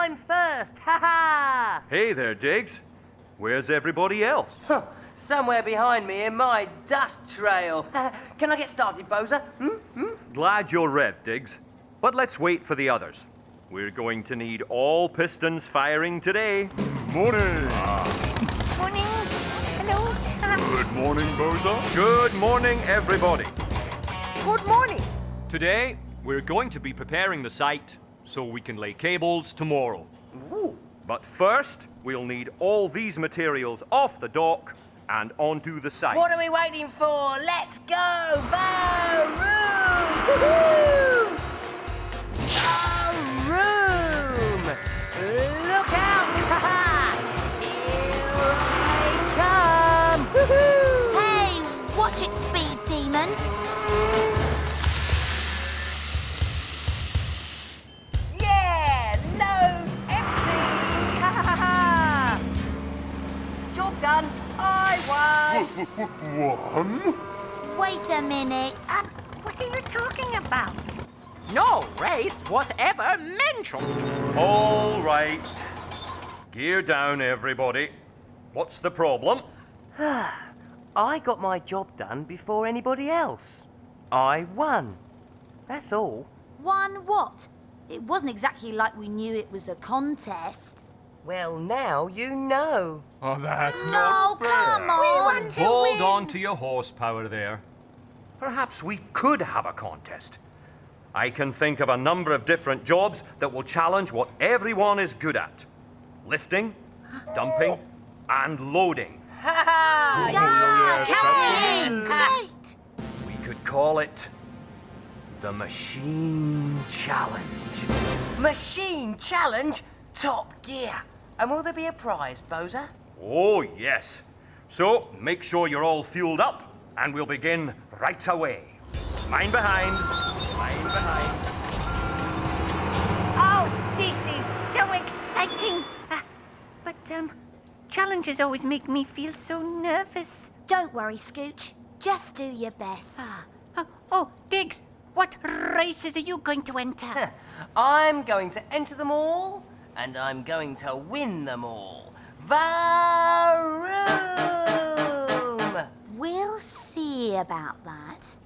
I'm first! Ha ha! Hey there, Diggs. Where's everybody else? Somewhere behind me in my dust trail. Can I get started, Bozer? Glad you're rev, Diggs. But let's wait for the others. We're going to need all pistons firing today. Morning. Morning. Hello. Good morning, Bozer. Good morning, everybody. Good morning. Today, we're going to be preparing the site so we can lay cables tomorrow. Ooh. But first, we'll need all these materials off the dock and onto the site. What are we waiting for? Let's go! Room! Woohoo! Room! Look out! Here I come! Woohoo! Hey, watch it, speed demon. Yeah! Load empty! Job done! I won! One? Wait a minute. What are you talking about? No race was ever mentioned. All right. Gear down, everybody. What's the problem? I got my job done before anybody else. I won. That's all. Won what? It wasn't exactly like we knew it was a contest. Well, now you know. Oh, that's Oh, not fair. come on. We want to Hold win. on to your horsepower there. Perhaps we could have a contest. I can think of a number of different jobs that will challenge what everyone is good at. Lifting, dumping, and loading. Great. We could call it the Machine Challenge. Machine challenge, top gear. And will there be a prize, Bozer? Oh, yes. So, make sure you're all fueled up, and we'll begin right away. Mine behind. Mine behind. Oh, this is so exciting. But challenges always make me feel so nervous. Don't worry, Scooch. Just do your best. Oh, Diggs, what races are you going to enter? I'm going to enter them all, and I'm going to win them all. Varoom! We'll see about that.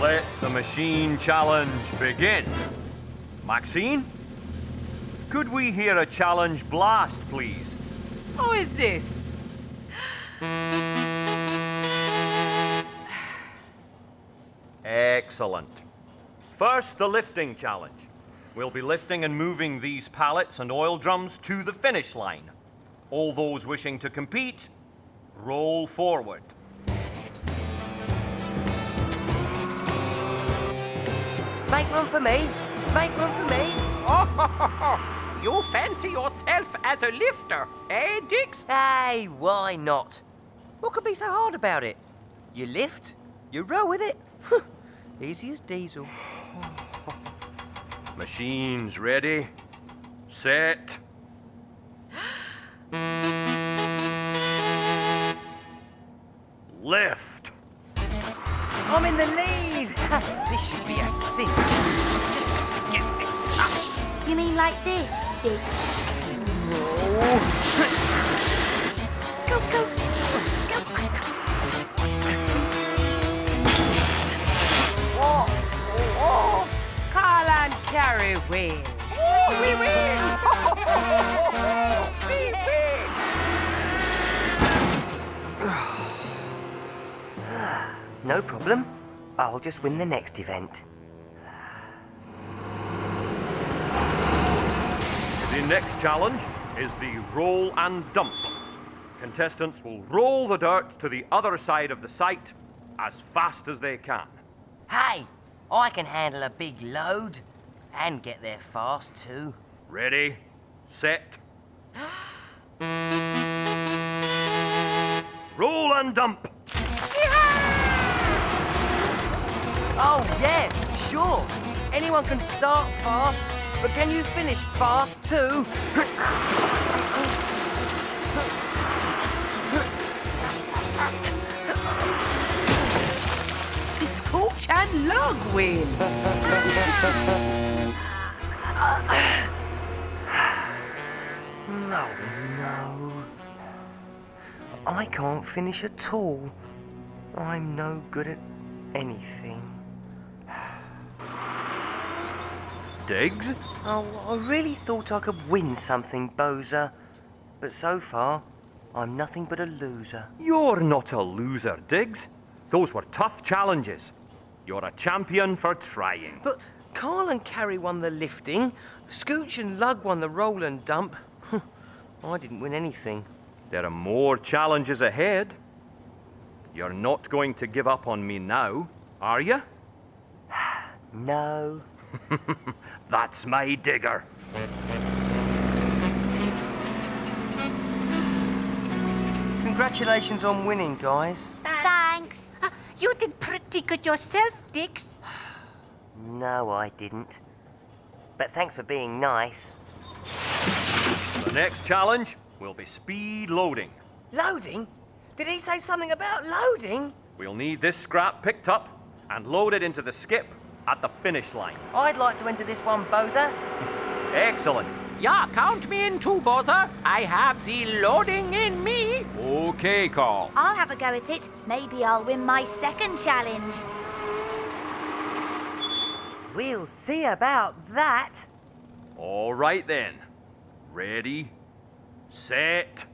Let the Machine Challenge begin. Maxine? Could we hear a challenge blast, please? Who is this? Excellent. First, the lifting challenge. We'll be lifting and moving these pallets and oil drums to the finish line. All those wishing to compete, roll forward. Make room for me. Make room for me. You fancy yourself as a lifter, eh, Dix? Hey, why not? What could be so hard about it? You lift, you roll with it. Easy as diesel. Machines ready, set. Lift. I'm in the lead. This should be a cinch. Just got to get this up. You mean like this, Diggs? Go, go, go. Carl and Carrie win. We win! We win! No problem. I'll just win the next event. The next challenge is the roll and dump. Contestants will roll the dirt to the other side of the site as fast as they can. Hey, I can handle a big load and get there fast too. Ready, set. Roll and dump. Oh yeah, sure. Anyone can start fast, but can you finish fast too? This Scooch and Lug win. No. I can't finish at all. I'm no good at anything. Diggs? Oh, I really thought I could win something, Bozer. But so far, I'm nothing but a loser. You're not a loser, Diggs. Those were tough challenges. You're a champion for trying. But Carl and Carrie won the lifting. Scooch and Lug won the roll and dump. I didn't win anything. There are more challenges ahead. You're not going to give up on me now, are you? No. That's my digger. Congratulations on winning, guys. Thanks. You did pretty good yourself, Dix. No, I didn't. But thanks for being nice. The next challenge will be speed loading. Loading? Did he say something about loading? We'll need this scrap picked up and loaded into the skip at the finish line. I'd like to enter this one, Bozer. Excellent. Yeah, count me in too, Bozer. I have the loading in me. Okay, Carl. I'll have a go at it. Maybe I'll win my second challenge. We'll see about that. All right then. Ready, set.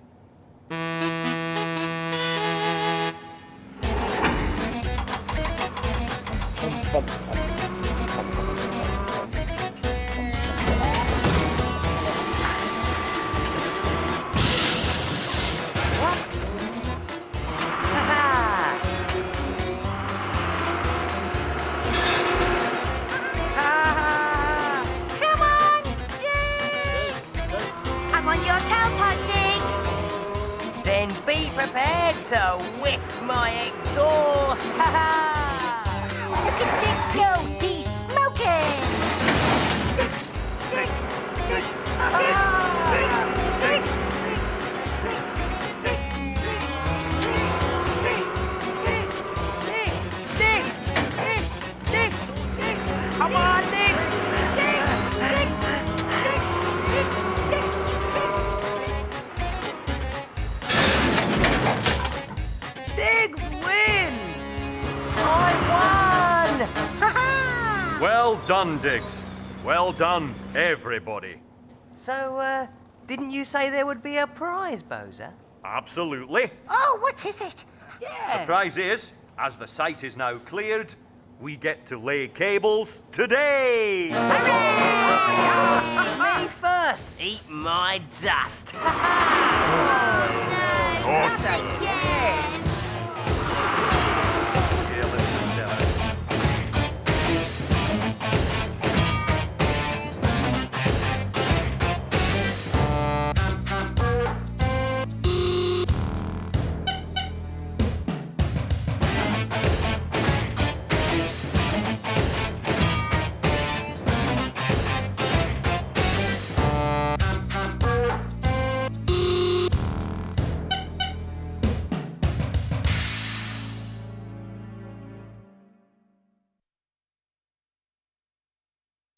Come on, Dix! I'm on your tailpipe, Diggs. Then be prepared to whiff my exhaust. Ha ha! Look at Dix go! He's smoking! Dix! Dix! Dix! Dix! Dix! Dix! Dix! Dix! Dix! Dix! Come on, Dix. Diggs win. I won! Well done, Diggs. Well done, everybody. So, didn't you say there would be a prize, Bozer? Absolutely. Oh, what is it? The prize is, as the site is now cleared, we get to lay cables today. Me first! Eat my dust! No, not again.